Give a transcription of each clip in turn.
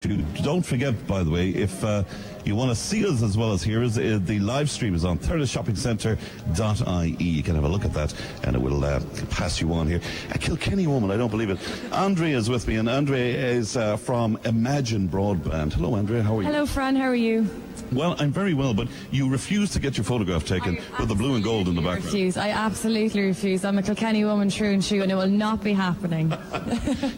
Don't forget, by the way, if you want to see us as well as hear us, the live stream is on thurleshoppingcentre.ie. You can have a look at that, and it will pass you on here. A Kilkenny woman, I don't believe it. Andrea is with me, and Andrea is from Imagine Broadband. Hello, Andrea, how are you? Hello, Fran, how are you? Well, I'm very well, but you refuse to get your photograph taken with the blue and gold in the background. I absolutely refuse. I'm a Kilkenny woman true and true, and it will not be happening.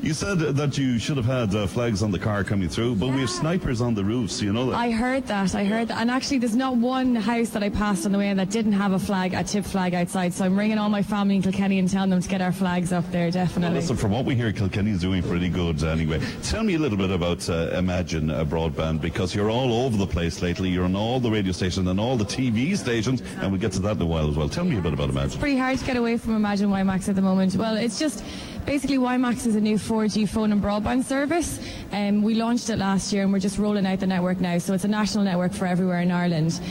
You said that you should have had flags on the car coming through, but we have snipers on the roofs, you know that? I heard that. And actually there's not one house that I passed on the way that didn't have a tip flag outside, so I'm ringing all my family in Kilkenny and telling them to get our flags up there, definitely. Well, listen, from what we hear, Kilkenny is doing pretty good anyway. Tell me a little bit about Imagine Broadband, because you're all over the place lately. You're on all the radio stations and all the TV stations, and we'll get to that in a while as well. Tell me a bit about Imagine. It's pretty hard to get away from Imagine Wimax at the moment. Well, it's just basically Wimax is a new 4G phone and broadband service. We launched it last year and we're just rolling out the network now, so it's a national network for everywhere in Ireland.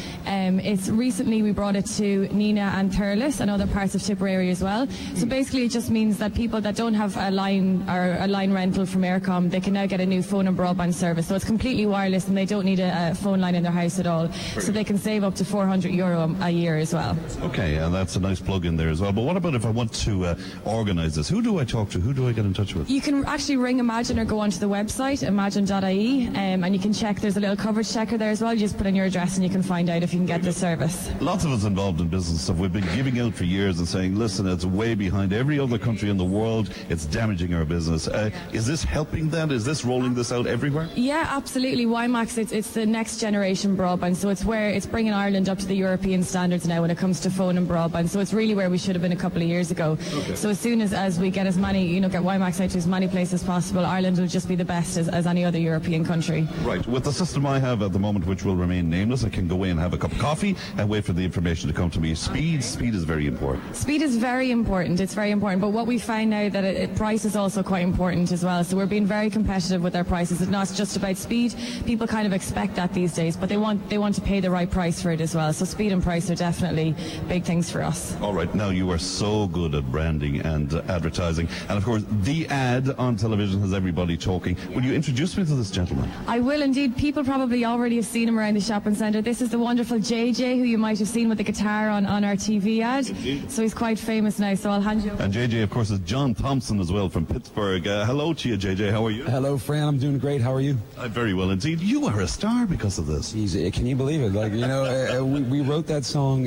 Recently we brought it to Nina and Thurles and other parts of Tipperary as well. So basically it just means that people that don't have a line or a line rental from Aircom, they can now get a new phone and broadband service. So it's completely wireless and they don't need a phone line in their house at all. So they can save up to €400 a year as well. Okay, and that's a nice plug in there as well. But what about if I want to organise this? Who do I talk to? Who do I get in touch with? You can actually ring Imagine or go onto the website, imagine.ie, and you can check. There's a little coverage checker there as well. You just put in your address and you can find out if you can get the service. Lots of us involved in business stuff, we've been giving out for years and saying, listen, it's way behind every other country in the world. It's damaging our business. Is this helping that? Is this rolling this out everywhere? Yeah, absolutely. Wimax, it's the next generation broadband. So it's bringing Ireland up to the European standards now when it comes to phone and broadband. So it's really where we should have been a couple of years ago. Okay. So as soon as we get as many, get Wimax out to as many places as possible, Ireland will just be the best as any other European country. Right. With the system I have at the moment, which will remain nameless, I can go in and have a cup of coffee and wait for the information to come to me. Speed is very important. Speed is very important. It's very important. But what we find now that price is also quite important as well. So we're being very competitive with our prices. It's not just about speed. People kind of expect that these days, but they want to pay the right price for it as well. So speed and price are definitely big things for us. All right. Now you are so good at branding and advertising, and of course the ad on television has everybody talking. Will you introduce me to this gentleman? I will indeed. People probably already have seen him around the shopping centre. This is the wonderful JJ, who you might have seen with the guitar on our TV ad. Indeed. So he's quite famous now, so I'll hand you over. And JJ, of course, is John Thompson as well from Pittsburgh. Hello to you, JJ. How are you? Hello, Fran. I'm doing great. How are you? I'm very well indeed. You are a star because of this. Can you believe it? We wrote that song,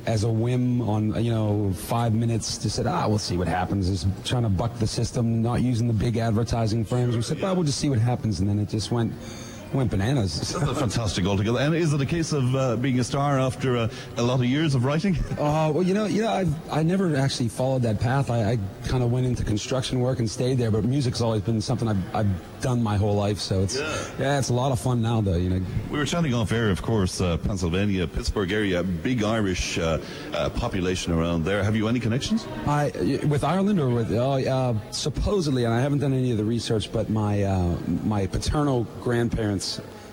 as a whim on, 5 minutes. Just said, we'll see what happens. Just trying to buck the system, not using the big advertising firms. We said, we'll just see what happens, and then it just went bananas. That's fantastic altogether. And is it a case of being a star after a lot of years of writing? Well, I never actually followed that path. I kind of went into construction work and stayed there, but music's always been something I've done my whole life. So it's a lot of fun now, though. We were chatting off air, of course, Pennsylvania, Pittsburgh area, big Irish population around there. Have you any connections? With Ireland or with supposedly, and I haven't done any of the research, but my paternal grandparents.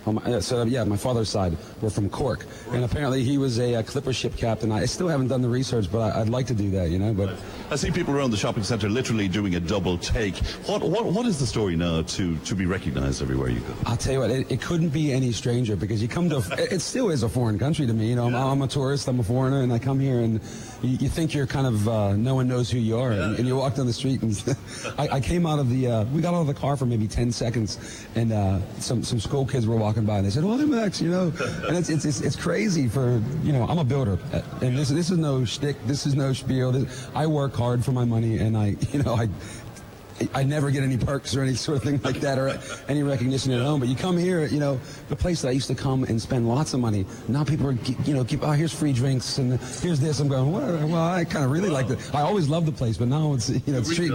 My father's side were from Cork, and apparently he was a clipper ship captain. I still haven't done the research, but I'd like to do that, But I see people around the shopping centre literally doing a double take. What is the story now to be recognised everywhere you go? I'll tell you what, it couldn't be any stranger, because you come to it still is a foreign country to me. I'm a tourist, I'm a foreigner, and I come here and you think you're kind of no one knows who you are, and you walk down the street and I came out of we got out of the car for maybe 10 seconds, and some school kids were walking by and they said, Wimax, and it's crazy for, I'm a builder, and this is no shtick, this is no spiel. I work hard for my money, and I never get any perks or any sort of thing like that, or any recognition at home. But you come here, the place that I used to come and spend lots of money. Now people are, here's free drinks and here's this. I'm going, well, I kind of really like it. I always loved the place, but now it's,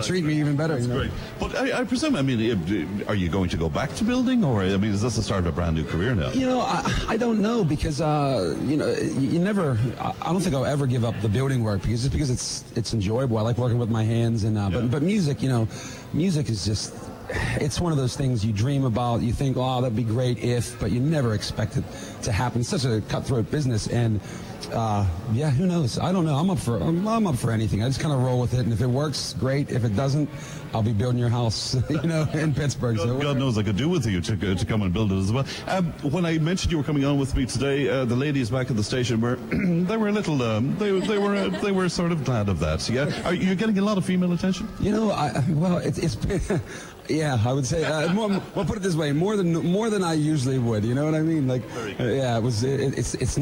treat me even better. That's great. But I presume, are you going to go back to building, or is this the start of a brand new career now? I don't know, because you never. I don't think I'll ever give up the building work, because it's enjoyable. I like working with my hands, and but music, music is just it's one of those things you dream about. You think, oh, that'd be great if, but you never expect it to happen. It's such a cutthroat business, and yeah, who knows? I don't know. I'm up for anything. I just kind of roll with it, and if it works, great. If it doesn't, I'll be building your house, in Pittsburgh. God knows I could do with you to come and build it as well. When I mentioned you were coming on with me today, the ladies back at the station were they were a little they were sort of glad of that. Yeah, are you getting a lot of female attention? Well, it's yeah, I would say well, put it this way, more than I usually would. You know what I mean? Like, yeah, it's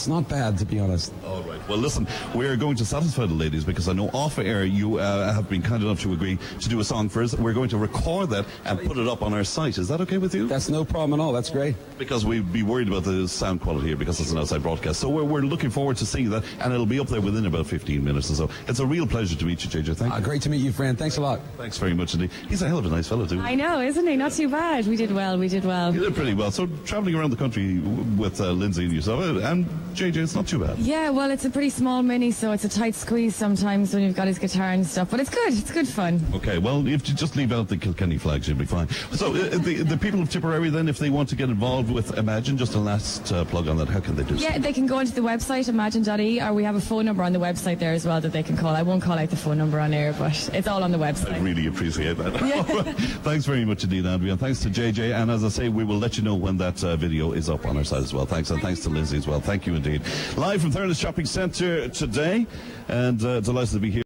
not bad, to be honest. All right. Well, listen, we're going to satisfy the ladies because I know off air you have been kind enough to agree to do a song for us. We're going to record that and put it up on our site. Is that okay with you? That's no problem at all. That's great. Because we'd be worried about the sound quality here because it's an outside broadcast. So we're looking forward to seeing that, and it'll be up there within about 15 minutes or so. It's a real pleasure to meet you, JJ. Thank you. Great to meet you, friend. Thanks a lot. Thanks very much indeed. He's a hell of a nice fellow too. I know, isn't he? Not too bad. We did well. You did pretty well. So travelling around the country with Lindsay and yourself, and JJ, it's not too bad. Yeah, well, it's a pretty small mini, so it's a tight squeeze sometimes when you've got his guitar and stuff. But it's good. It's good fun. Okay, well, if you just leave out the Kilkenny flags, you'll be fine. So the people of Tipperary, then, if they want to get involved with Imagine, just a last plug on that, how can they do so? Yeah, they can go onto the website, imagine.ie, or we have a phone number on the website there as well that they can call. I won't call out the phone number on air, but it's all on the website. I really appreciate that. Yeah. Thanks very much indeed, Andrea. Thanks to JJ, and as I say, we will let you know when that video is up on our site as well. Thanks, and thanks to Lizzie as well. Thank you indeed. Live from Thurles Shopping Centre today, and delighted to be here.